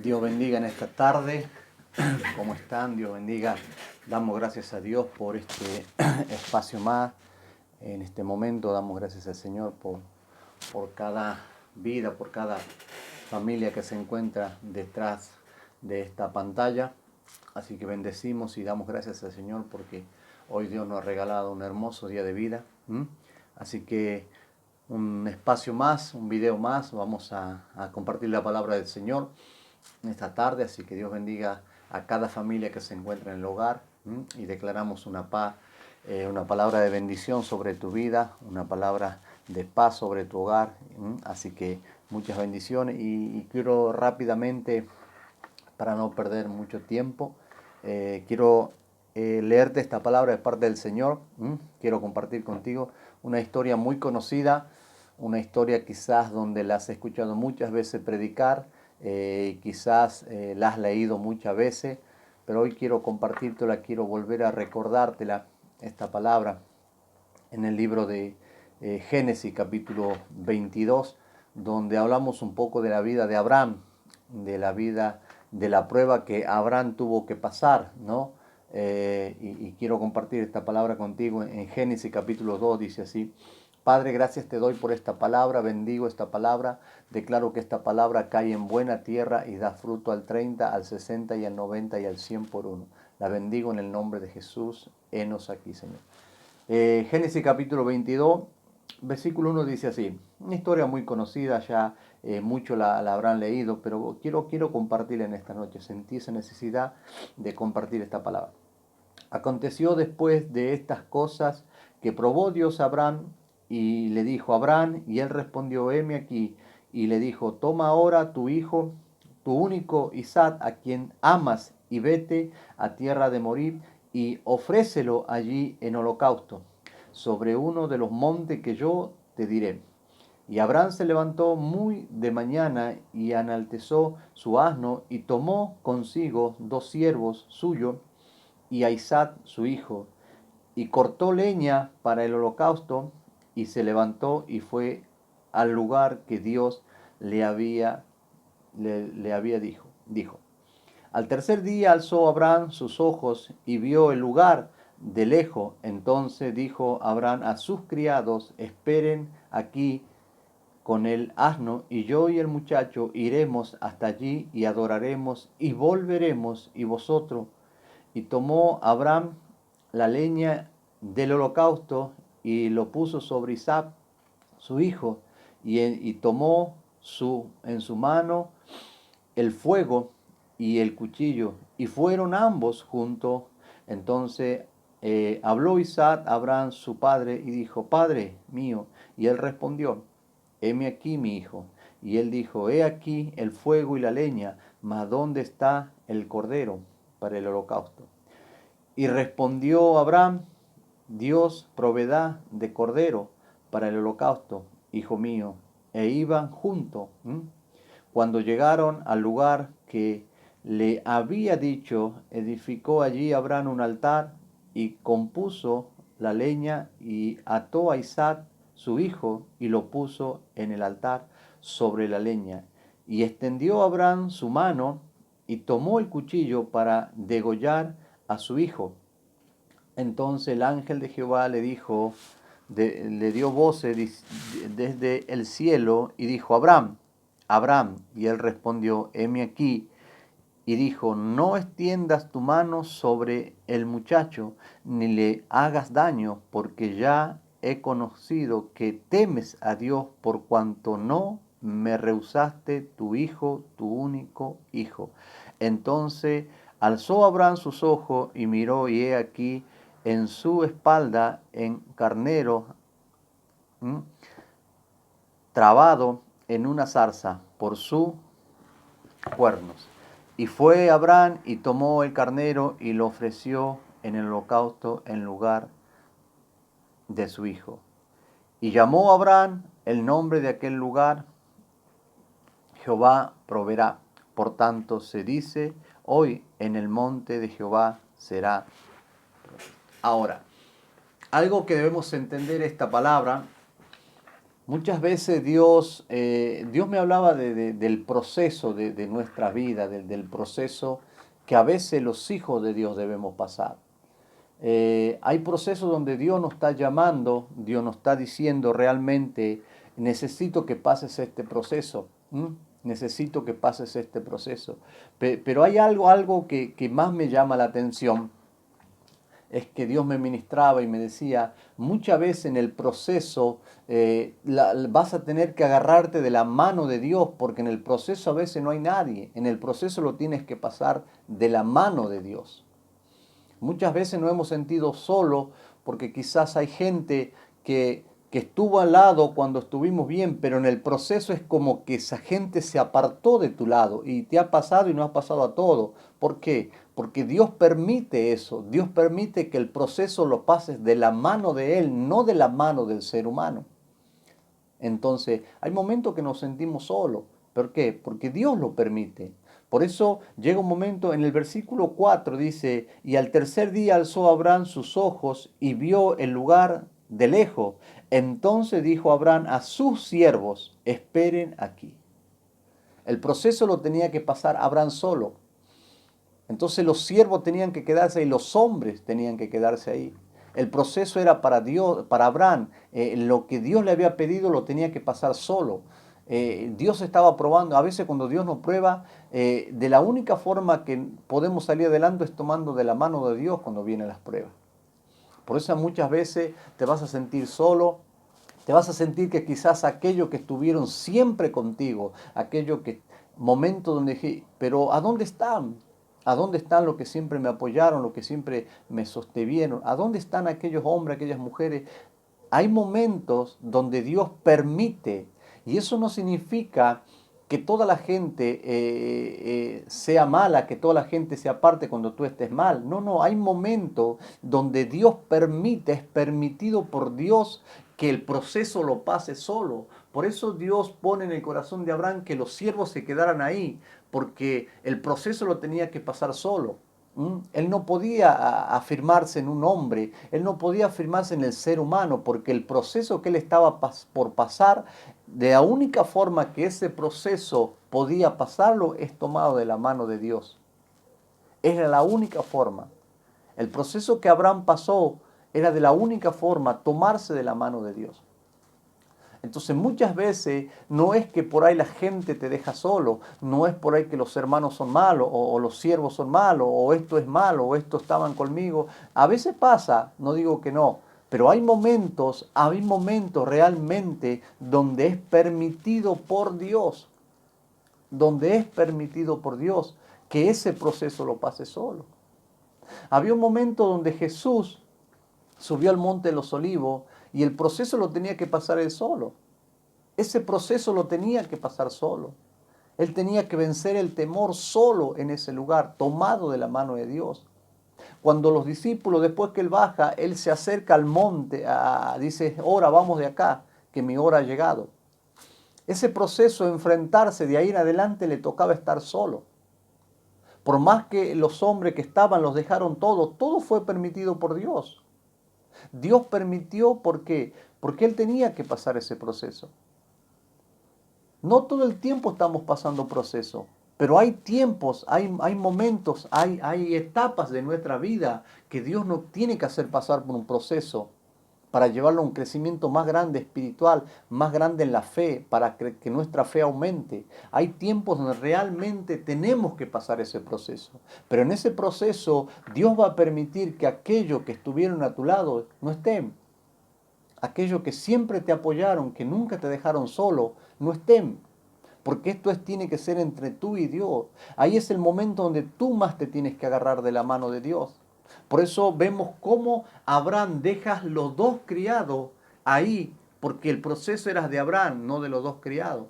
Dios bendiga en esta tarde. ¿Cómo están? Dios bendiga. Damos gracias a Dios por este espacio más. En este momento damos gracias al Señor por cada vida, por cada familia que se encuentra detrás de esta pantalla. Así que bendecimos y damos gracias al Señor porque hoy Dios nos ha regalado un hermoso día de vida. Así que un espacio más, un video más, vamos a compartir la palabra del Señor en esta tarde, así que Dios bendiga a cada familia que se encuentra en el hogar y declaramos una paz, una palabra de bendición sobre tu vida, una palabra de paz sobre tu hogar, así que muchas bendiciones y quiero rápidamente, para no perder mucho tiempo, quiero leerte esta palabra de parte del Señor. Quiero compartir contigo una historia muy conocida, una historia quizás donde la has escuchado muchas veces predicar, quizás la has leído muchas veces, pero hoy quiero compartírtela, quiero volver a recordártela, esta palabra, en el libro de Génesis capítulo 22, donde hablamos un poco de la vida de Abraham, de la vida, de la prueba que Abraham tuvo que pasar, ¿no? Y quiero compartir esta palabra contigo en Génesis capítulo 2, dice así: Padre, gracias te doy por esta palabra, bendigo esta palabra, declaro que esta palabra cae en buena tierra y da fruto al 30, al 60 y al 90 y al 100 por uno. La bendigo en el nombre de Jesús, henos aquí, Señor. Génesis capítulo 22, versículo 1 dice así, una historia muy conocida, ya muchos la habrán leído, pero quiero compartirla en esta noche, sentí esa necesidad de compartir esta palabra. Aconteció después de estas cosas que probó Dios a Abraham y le dijo a Abraham, y él respondió, heme aquí, y le dijo, toma ahora tu hijo, tu único Isaac, a quien amas, y vete a tierra de Morir, y ofrécelo allí en holocausto, sobre uno de los montes que yo te diré. Y Abraham se levantó muy de mañana y enaltezó su asno, y tomó consigo 2 siervos suyos, y a Isaac su hijo, y cortó leña para el holocausto, y se levantó y fue al lugar que Dios le había dijo. Al tercer día alzó Abraham sus ojos y vio el lugar de lejos. Entonces dijo Abraham a sus criados, esperen aquí con el asno, y yo y el muchacho iremos hasta allí y adoraremos y volveremos, y vosotros. Y tomó Abraham la leña del holocausto y lo puso sobre Isaac, su hijo, y tomó en su mano el fuego y el cuchillo, y fueron ambos juntos. Entonces habló Isaac a Abraham su padre y dijo, Padre mío. Y él respondió, heme aquí mi hijo. Y él dijo, he aquí el fuego y la leña, mas ¿dónde está el cordero para el holocausto? Y respondió Abraham, Dios proveerá de cordero para el holocausto, hijo mío. E iban juntos. Cuando llegaron al lugar que le había dicho, edificó allí Abraham un altar y compuso la leña y ató a Isaac su hijo y lo puso en el altar sobre la leña. Y extendió Abraham su mano y tomó el cuchillo para degollar a su hijo. Entonces el ángel de Jehová le dijo, le dio voces desde el cielo y dijo, Abraham, Abraham. Y él respondió, heme aquí. Y dijo, no extiendas tu mano sobre el muchacho, ni le hagas daño, porque ya he conocido que temes a Dios por cuanto no me rehusaste tu hijo, tu único hijo. Entonces alzó Abraham sus ojos y miró, y he aquí en su espalda en carnero trabado en una zarza por sus cuernos. Y fue Abraham y tomó el carnero y lo ofreció en el holocausto en lugar de su hijo. Y llamó a Abraham el nombre de aquel lugar, Jehová proveerá. Por tanto se dice, hoy en el monte de Jehová será. Ahora, algo que debemos entender esta palabra Muchas veces Dios me hablaba del proceso de nuestra vida, del proceso que a veces los hijos de Dios debemos pasar. Hay procesos donde Dios nos está llamando, Dios nos está diciendo realmente, necesito que pases este proceso, ¿m? Necesito que pases este proceso. Pero hay algo que más me llama la atención, es que Dios me ministraba y me decía, muchas veces en el proceso vas a tener que agarrarte de la mano de Dios, porque en el proceso a veces no hay nadie, en el proceso lo tienes que pasar de la mano de Dios. Muchas veces nos hemos sentido solos porque quizás hay gente que estuvo al lado cuando estuvimos bien, pero en el proceso es como que esa gente se apartó de tu lado y te ha pasado y no ha pasado a todo. ¿Por qué? Porque Dios permite eso. Dios permite que el proceso lo pases de la mano de Él, no de la mano del ser humano. Entonces, hay momentos que nos sentimos solos. ¿Por qué? Porque Dios lo permite. Por eso llega un momento en el versículo 4, dice, y al tercer día alzó Abraham sus ojos y vio el lugar de lejos. Entonces dijo Abraham a sus siervos, esperen aquí. El proceso lo tenía que pasar Abraham solo. Entonces los siervos tenían que quedarse ahí, los hombres tenían que quedarse ahí. El proceso era para Dios, para Abraham. Lo que Dios le había pedido lo tenía que pasar solo. Dios estaba probando. A veces cuando Dios nos prueba, de la única forma que podemos salir adelante es tomando de la mano de Dios cuando vienen las pruebas. Por eso muchas veces te vas a sentir solo, te vas a sentir que quizás aquellos que estuvieron siempre contigo, aquellos que momentos donde dije, pero ¿a dónde están? ¿A dónde están los que siempre me apoyaron, los que siempre me sostuvieron? ¿A dónde están aquellos hombres, aquellas mujeres? Hay momentos donde Dios permite, y eso no significa que toda la gente sea mala, que toda la gente se aparte cuando tú estés mal. No, no, hay momentos donde Dios permite, es permitido por Dios que el proceso lo pase solo. Por eso Dios pone en el corazón de Abraham que los siervos se quedaran ahí, porque el proceso lo tenía que pasar solo. Él no podía afirmarse en un hombre, él no podía afirmarse en el ser humano, porque el proceso que él estaba por pasar, de la única forma que ese proceso podía pasarlo es tomado de la mano de Dios. Era la única forma. El proceso que Abraham pasó era de la única forma tomarse de la mano de Dios. Entonces muchas veces no es que por ahí la gente te deja solo, no es por ahí que los hermanos son malos o los siervos son malos o esto es malo o esto estaban conmigo. A veces pasa, no digo que no, pero hay momentos realmente donde es permitido por Dios, que ese proceso lo pase solo. Había un momento donde Jesús subió al monte de los olivos y el proceso lo tenía que pasar él solo. Ese proceso lo tenía que pasar solo. Él tenía que vencer el temor solo en ese lugar, tomado de la mano de Dios. Cuando los discípulos, después que él baja, él se acerca al monte, dice, ahora vamos de acá, que mi hora ha llegado. Ese proceso de enfrentarse de ahí en adelante le tocaba estar solo. Por más que los hombres que estaban los dejaron todo fue permitido por Dios. Dios permitió, ¿por qué? Porque Él tenía que pasar ese proceso. No todo el tiempo estamos pasando proceso, pero hay tiempos, hay momentos, hay etapas de nuestra vida que Dios nos tiene que hacer pasar por un proceso para llevarlo a un crecimiento más grande espiritual, más grande en la fe, para que nuestra fe aumente. Hay tiempos donde realmente tenemos que pasar ese proceso, pero en ese proceso Dios va a permitir que aquellos que estuvieron a tu lado no estén. Aquellos que siempre te apoyaron, que nunca te dejaron solo, no estén. Porque tiene que ser entre tú y Dios. Ahí es el momento donde tú más te tienes que agarrar de la mano de Dios. Por eso vemos cómo Abraham deja los dos criados ahí, porque el proceso era de Abraham, no de los dos criados.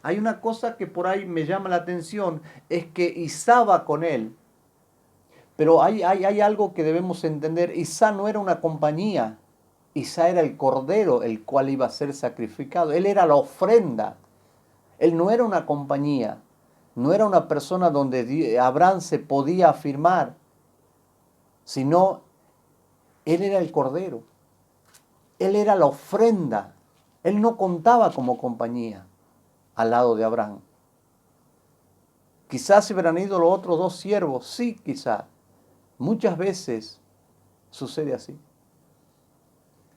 Hay una cosa que por ahí me llama la atención, es que Isaac va con él. Pero hay algo que debemos entender. Isaac no era una compañía. Isaac era el cordero, el cual iba a ser sacrificado. Él era la ofrenda. Él no era una compañía. No era una persona donde Abraham se podía afirmar. Sino, él era el cordero. Él era la ofrenda. Él no contaba como compañía al lado de Abraham. Quizás si hubieran ido los otros dos siervos, sí, quizás. Muchas veces sucede así.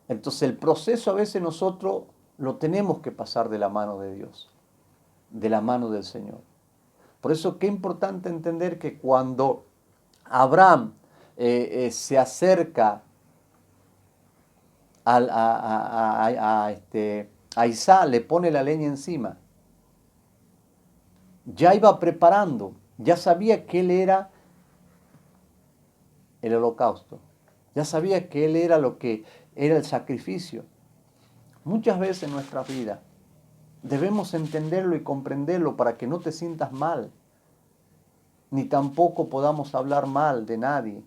Entonces el proceso a veces nosotros lo tenemos que pasar de la mano de Dios, de la mano del Señor. Por eso qué importante entender que cuando Abraham se acerca a Isaac, le pone la leña encima, ya iba preparando, ya sabía que él era el holocausto, ya sabía que él era lo que era el sacrificio. Muchas veces en nuestra vida debemos entenderlo y comprenderlo para que no te sientas mal, ni tampoco podamos hablar mal de nadie,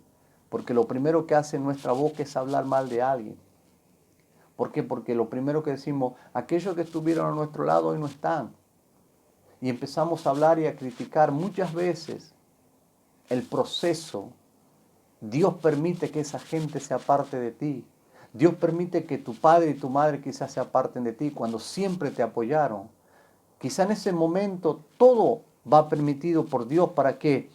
porque lo primero que hace nuestra boca es hablar mal de alguien. ¿Por qué? Porque lo primero que decimos, aquellos que estuvieron a nuestro lado hoy no están. Y empezamos a hablar y a criticar. Muchas veces el proceso, Dios permite que esa gente se aparte de ti. Dios permite que tu padre y tu madre quizás se aparten de ti cuando siempre te apoyaron. Quizá en ese momento todo va permitido por Dios para que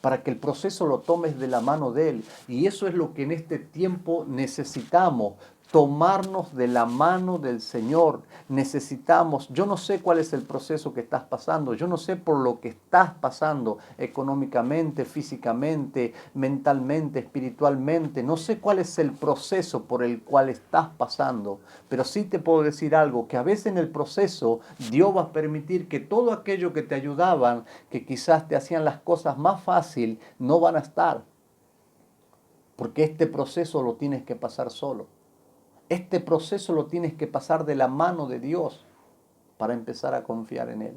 el proceso lo tomes de la mano de Él. Y eso es lo que en este tiempo necesitamos, tomarnos de la mano del Señor. Necesitamos, yo no sé cuál es el proceso que estás pasando, yo no sé por lo que estás pasando económicamente, físicamente, mentalmente, espiritualmente, no sé cuál es el proceso por el cual estás pasando, pero sí te puedo decir algo, que a veces en el proceso Dios va a permitir que todo aquello que te ayudaban, que quizás te hacían las cosas más fácil, no van a estar, porque este proceso lo tienes que pasar solo. Este proceso lo tienes que pasar de la mano de Dios para empezar a confiar en Él.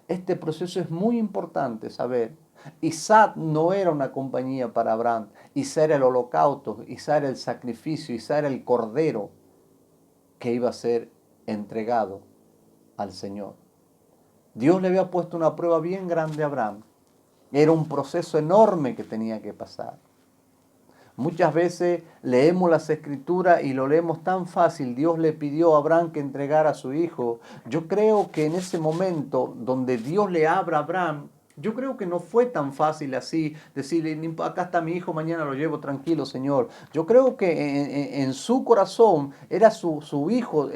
Este proceso es muy importante saber. Isaac no era una compañía para Abraham. Isaac era el holocausto, Isaac era el sacrificio, Isaac era el cordero que iba a ser entregado al Señor. Dios le había puesto una prueba bien grande a Abraham. Era un proceso enorme que tenía que pasar. Muchas veces leemos las escrituras y lo leemos tan fácil. Dios le pidió a Abraham que entregara a su hijo. Yo creo que en ese momento donde Dios le habla a Abraham, yo creo que no fue tan fácil así decirle, acá está mi hijo, mañana lo llevo tranquilo, Señor. Yo creo que en su corazón era su hijo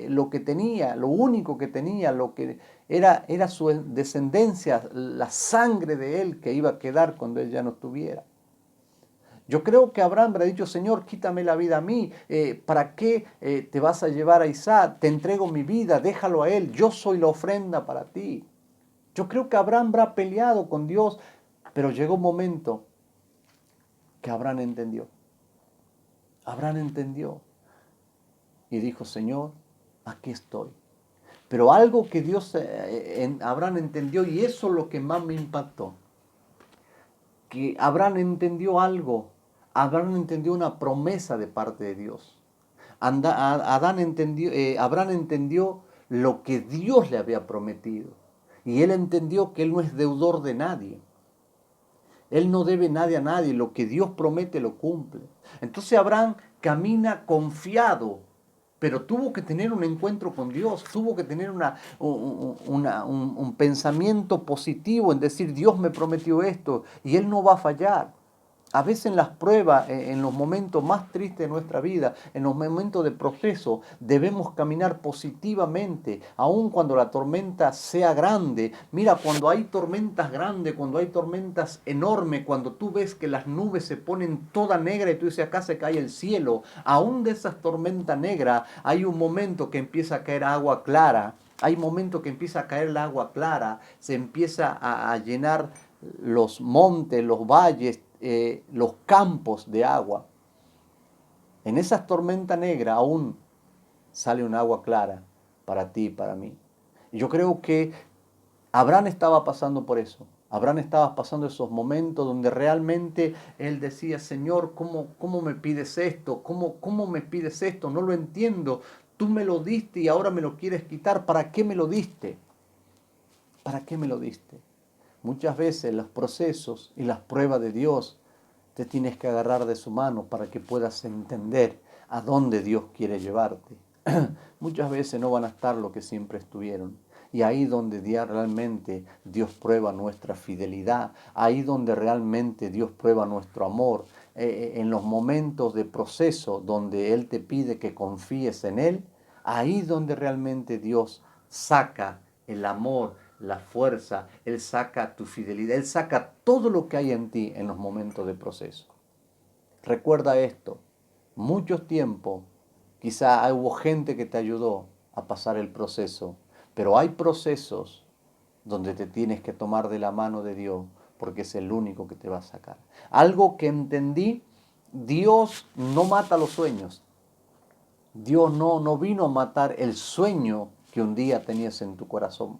lo que tenía, lo único que tenía, lo que era su descendencia, la sangre de él que iba a quedar cuando él ya no estuviera. Yo creo que Abraham habrá dicho, Señor, quítame la vida a mí, ¿para qué te vas a llevar a Isaac? Te entrego mi vida, déjalo a él, yo soy la ofrenda para ti. Yo creo que Abraham habrá peleado con Dios, pero llegó un momento que Abraham entendió. Abraham entendió y dijo, Señor, aquí estoy. Pero algo que Abraham entendió, y eso es lo que más me impactó, que Abraham entendió algo. Abraham entendió una promesa de parte de Dios. Abraham entendió lo que Dios le había prometido. Y él entendió que él no es deudor de nadie. Él no debe nadie a nadie. Lo que Dios promete lo cumple. Entonces Abraham camina confiado, pero tuvo que tener un encuentro con Dios, tuvo que tener un pensamiento positivo en decir, Dios me prometió esto y Él no va a fallar. A veces en las pruebas, en los momentos más tristes de nuestra vida, en los momentos de proceso, debemos caminar positivamente, aun cuando la tormenta sea grande. Mira, cuando hay tormentas grandes, cuando hay tormentas enormes, cuando tú ves que las nubes se ponen toda negra y tú dices, acá se cae el cielo, aún de esas tormentas negras hay un momento que empieza a caer agua clara. Hay momentos que empieza a caer el agua clara, se empieza a llenar los montes, los valles, los campos de agua. En esas tormentas negras aún sale un agua clara para ti y para mí. Y yo creo que Abraham estaba pasando por eso. Abraham estaba pasando esos momentos donde realmente él decía, Señor, ¿cómo me pides esto? ¿Cómo me pides esto? No lo entiendo. Tú me lo diste y ahora me lo quieres quitar. ¿Para qué me lo diste? ¿Para qué me lo diste? Muchas veces los procesos y las pruebas de Dios te tienes que agarrar de su mano para que puedas entender a dónde Dios quiere llevarte. muchas veces no van a estar lo que siempre estuvieron. Y ahí donde realmente Dios prueba nuestra fidelidad, ahí donde realmente Dios prueba nuestro amor, en los momentos de proceso donde Él te pide que confíes en Él, ahí donde realmente Dios saca el amor, la fuerza, Él saca tu fidelidad, Él saca todo lo que hay en ti en los momentos de proceso. Recuerda esto, mucho tiempo, quizá hubo gente que te ayudó a pasar el proceso, pero hay procesos donde te tienes que tomar de la mano de Dios porque es el único que te va a sacar. Algo que entendí, Dios no mata los sueños. Dios no vino a matar el sueño que un día tenías en tu corazón.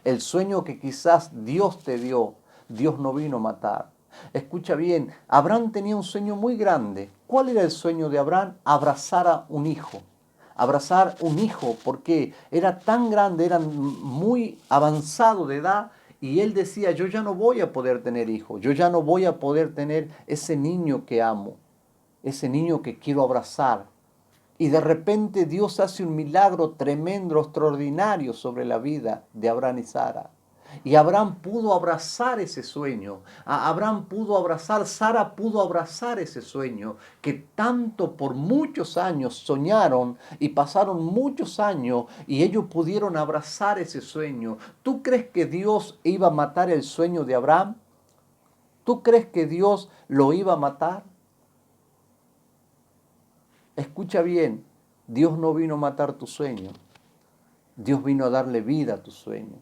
El sueño que quizás Dios te dio, Dios no vino a matar. Escucha bien, Abraham tenía un sueño muy grande. ¿Cuál era el sueño de Abraham? Abrazar a un hijo. Abrazar un hijo, porque era tan grande, era muy avanzado de edad, y él decía, yo ya no voy a poder tener hijos, yo ya no voy a poder tener ese niño que amo, ese niño que quiero abrazar. Y de repente Dios hace un milagro tremendo, extraordinario sobre la vida de Abraham y Sara. Y Abraham pudo abrazar ese sueño. Abraham pudo abrazar, Sara pudo abrazar ese sueño que tanto por muchos años soñaron y pasaron muchos años y ellos pudieron abrazar ese sueño. ¿Tú crees que Dios iba a matar el sueño de Abraham? ¿Tú crees que Dios lo iba a matar? Escucha bien, Dios no vino a matar tu sueño, Dios vino a darle vida a tu sueño.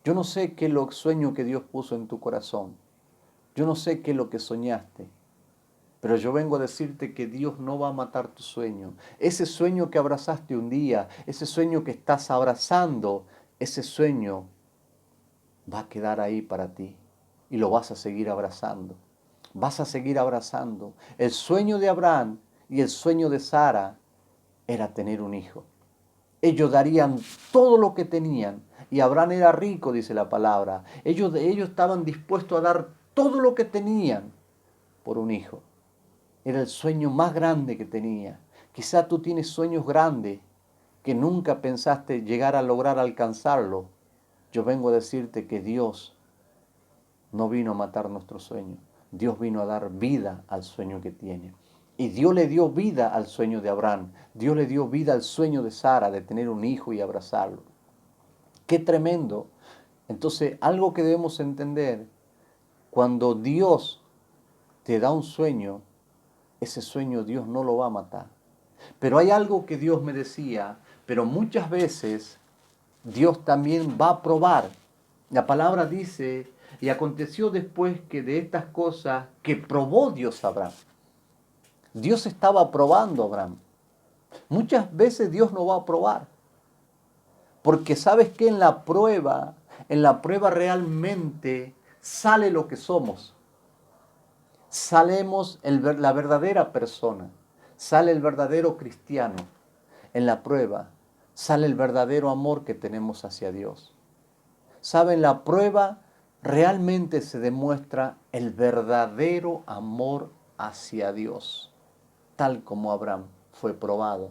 Yo no sé qué es lo sueño que Dios puso en tu corazón, yo no sé qué es lo que soñaste, pero yo vengo a decirte que Dios no va a matar tu sueño. Ese sueño que abrazaste un día, ese sueño que estás abrazando, ese sueño va a quedar ahí para ti y lo vas a seguir abrazando. Vas a seguir abrazando. El sueño de Abraham y el sueño de Sara era tener un hijo. Ellos darían todo lo que tenían. Y Abraham era rico, dice la palabra. Ellos estaban dispuestos a dar todo lo que tenían por un hijo. Era el sueño más grande que tenía. Quizá tú tienes sueños grandes que nunca pensaste llegar a lograr alcanzarlo. Yo vengo a decirte que Dios no vino a matar nuestro sueño. Dios vino a dar vida al sueño que tiene. Y Dios le dio vida al sueño de Abraham. Dios le dio vida al sueño de Sara, de tener un hijo y abrazarlo. ¡Qué tremendo! Entonces, algo que debemos entender, cuando Dios te da un sueño, ese sueño Dios no lo va a matar. Pero hay algo que Dios me decía, pero muchas veces Dios también va a probar. La palabra dice, y aconteció después que de estas cosas que probó Dios a Abraham. Dios estaba probando a Abraham. Muchas veces Dios no va a probar. Porque sabes que en la prueba realmente sale lo que somos. Salemos la verdadera persona. Sale el verdadero cristiano. En la prueba sale el verdadero amor que tenemos hacia Dios. ¿Saben? La prueba realmente se demuestra el verdadero amor hacia Dios, tal como Abraham fue probado.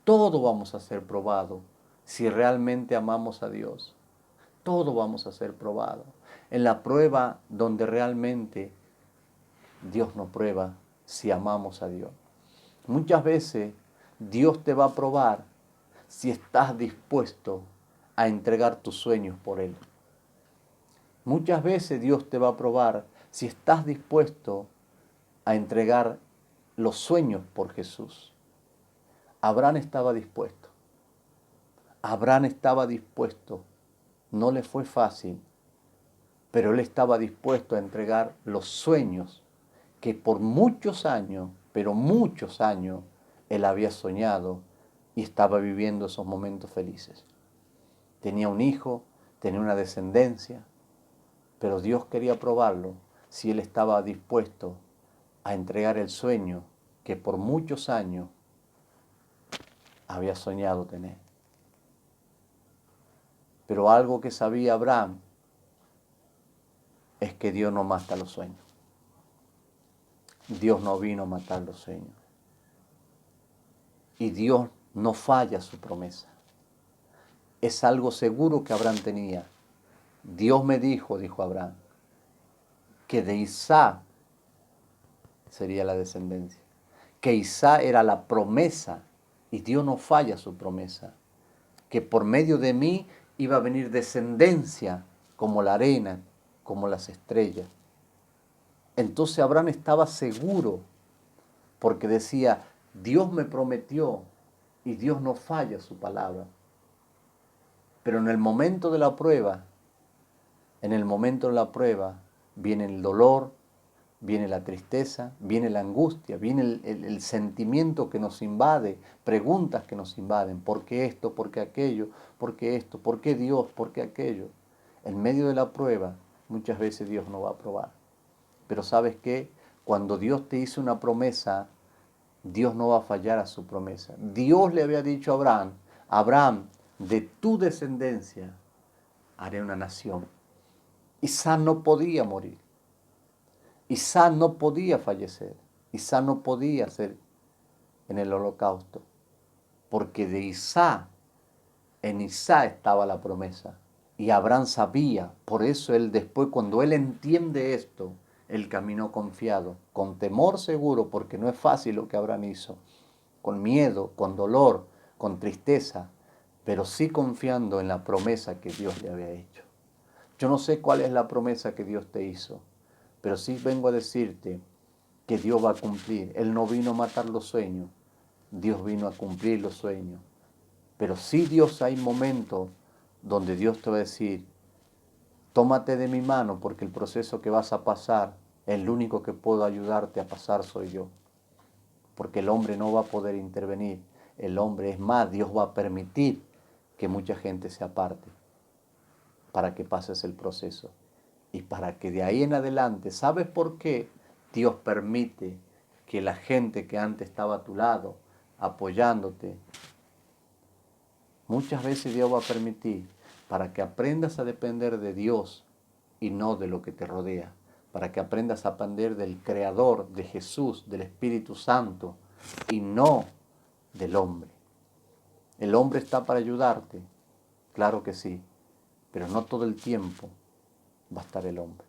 Todo vamos a ser probado si realmente amamos a Dios. Todo vamos a ser probado. En la prueba donde realmente Dios nos prueba si amamos a Dios. Muchas veces Dios te va a probar si estás dispuesto a entregar tus sueños por Él. Muchas veces Dios te va a probar si estás dispuesto a entregar los sueños por Jesús. Abraham estaba dispuesto. Abraham estaba dispuesto. No le fue fácil, pero él estaba dispuesto a entregar los sueños que por muchos años, pero muchos años, él había soñado y estaba viviendo esos momentos felices. Tenía un hijo, tenía una descendencia, pero Dios quería probarlo si él estaba dispuesto a entregar el sueño que por muchos años había soñado tener. Pero algo que sabía Abraham es que Dios no mata los sueños. Dios no vino a matar los sueños. Y Dios no falla su promesa. Es algo seguro que Abraham tenía. Dios me dijo, dijo Abraham, que de Isaac sería la descendencia. Que Isaac era la promesa y Dios no falla su promesa. Que por medio de mí iba a venir descendencia como la arena, como las estrellas. Entonces Abraham estaba seguro porque decía, Dios me prometió y Dios no falla su palabra. Pero en el momento de la prueba, viene el dolor, viene la tristeza, viene la angustia, viene el sentimiento que nos invade, preguntas que nos invaden. ¿Por qué esto? ¿Por qué aquello? ¿Por qué esto? ¿Por qué Dios? ¿Por qué aquello? En medio de la prueba, muchas veces Dios no va a probar. Pero ¿sabes qué? Cuando Dios te hizo una promesa, Dios no va a fallar a su promesa. Dios le había dicho a Abraham, Abraham, de tu descendencia haré una nación. Isaac no podía morir. Isaac no podía fallecer. Isaac no podía ser en el holocausto. Porque de Isaac, en Isaac estaba la promesa. Y Abraham sabía. Por eso él después, cuando él entiende esto, él caminó confiado, con temor seguro, porque no es fácil lo que Abraham hizo. Con miedo, con dolor, con tristeza, pero sí confiando en la promesa que Dios le había hecho. Yo no sé cuál es la promesa que Dios te hizo, pero sí vengo a decirte que Dios va a cumplir. Él no vino a matar los sueños, Dios vino a cumplir los sueños. Pero sí, Dios, hay momentos donde Dios te va a decir, tómate de mi mano porque el proceso que vas a pasar, el único que puedo ayudarte a pasar soy yo. Porque el hombre no va a poder intervenir. El hombre, es más, Dios va a permitir que mucha gente se aparte para que pases el proceso. Y para que de ahí en adelante, ¿sabes por qué Dios permite que la gente que antes estaba a tu lado, apoyándote, muchas veces Dios va a permitir para que aprendas a depender de Dios y no de lo que te rodea? Para que aprendas a depender del Creador, de Jesús, del Espíritu Santo y no del hombre. El hombre está para ayudarte, claro que sí, pero no todo el tiempo va a estar el hombre.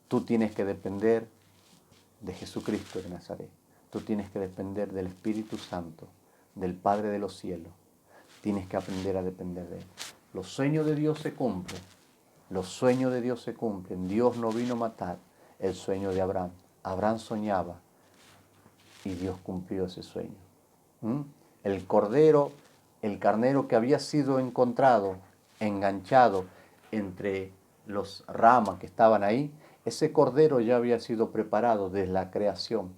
Tú tienes que depender de Jesucristo de Nazaret. Tú tienes que depender del Espíritu Santo, del Padre de los cielos. Tienes que aprender a depender de Él. Los sueños de Dios se cumplen. Los sueños de Dios se cumplen. Dios no vino a matar el sueño de Abraham. Abraham soñaba y Dios cumplió ese sueño. El cordero, el carnero que había sido encontrado, enganchado entre los ramas que estaban ahí, ese cordero ya había sido preparado desde la creación.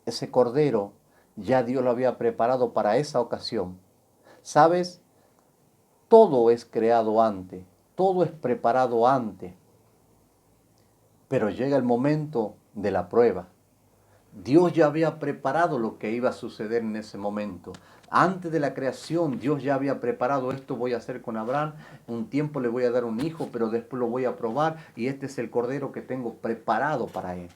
Ese cordero ya Dios lo había preparado para esa ocasión. ¿Sabes? Todo es creado antes, todo es preparado antes, pero llega el momento de la prueba. Dios ya había preparado lo que iba a suceder en ese momento. Antes de la creación, Dios ya había preparado esto voy a hacer con Abraham, un tiempo le voy a dar un hijo, pero después lo voy a probar y este es el cordero que tengo preparado para él,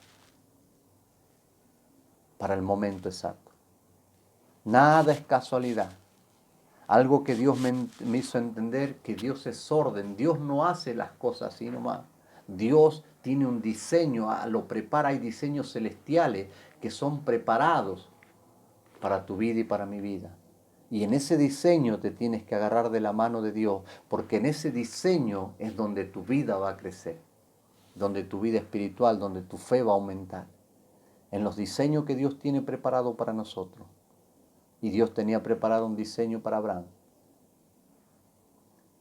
para el momento exacto. Nada es casualidad. Algo que Dios me hizo entender, que Dios es orden. Dios no hace las cosas así nomás. Dios tiene un diseño, lo prepara. Hay diseños celestiales que son preparados para tu vida y para mi vida. Y en ese diseño te tienes que agarrar de la mano de Dios, porque en ese diseño es donde tu vida va a crecer, donde tu vida espiritual, donde tu fe va a aumentar. En los diseños que Dios tiene preparado para nosotros. Y Dios tenía preparado un diseño para Abraham.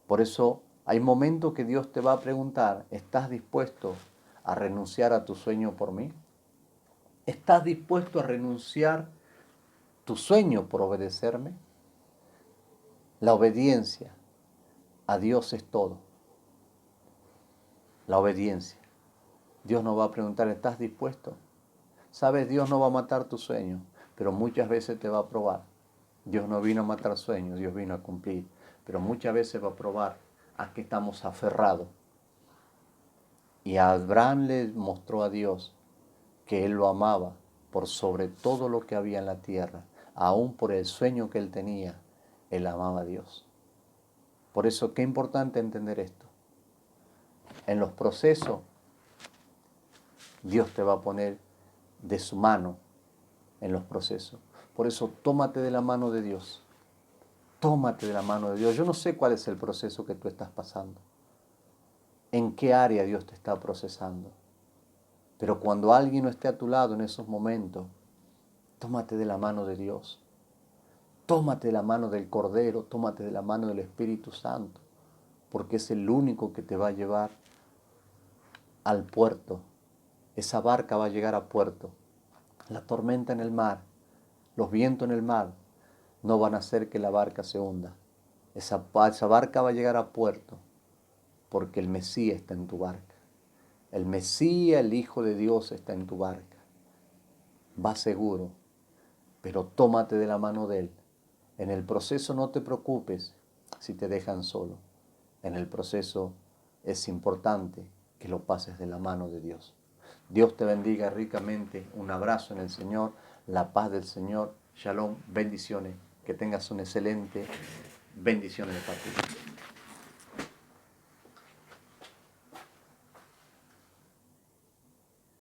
Por eso hay momentos que Dios te va a preguntar, ¿estás dispuesto a renunciar a tu sueño por mí? ¿Estás dispuesto a renunciar tu sueño por obedecerme? La obediencia a Dios es todo. La obediencia. Dios nos va a preguntar, ¿estás dispuesto? Sabes, Dios no va a matar tu sueño, pero muchas veces te va a probar. Dios no vino a matar sueños, Dios vino a cumplir. Pero muchas veces va a probar a que estamos aferrados. Y a Abraham le mostró a Dios que él lo amaba por sobre todo lo que había en la tierra. aún por el sueño que él tenía, él amaba a Dios. Por eso, qué importante entender esto. En los procesos, Dios te va a poner de su mano en los procesos. Por eso, tómate de la mano de Dios. Tómate de la mano de Dios. Yo no sé cuál es el proceso que tú estás pasando. En qué área Dios te está procesando. Pero cuando alguien no esté a tu lado en esos momentos, tómate de la mano de Dios. Tómate de la mano del Cordero, tómate de la mano del Espíritu Santo, porque es el único que te va a llevar al puerto. Esa barca va a llegar a puerto. La tormenta en el mar, los vientos en el mar, no van a hacer que la barca se hunda. Esa barca va a llegar a puerto, porque el Mesías está en tu barca. El Mesías, el Hijo de Dios, está en tu barca. Va seguro, pero tómate de la mano de Él. En el proceso no te preocupes si te dejan solo. En el proceso es importante que lo pases de la mano de Dios. Dios te bendiga ricamente. Un abrazo en el Señor. La paz del Señor. Shalom. Bendiciones. Que tengas un excelente bendiciones de parte de Dios.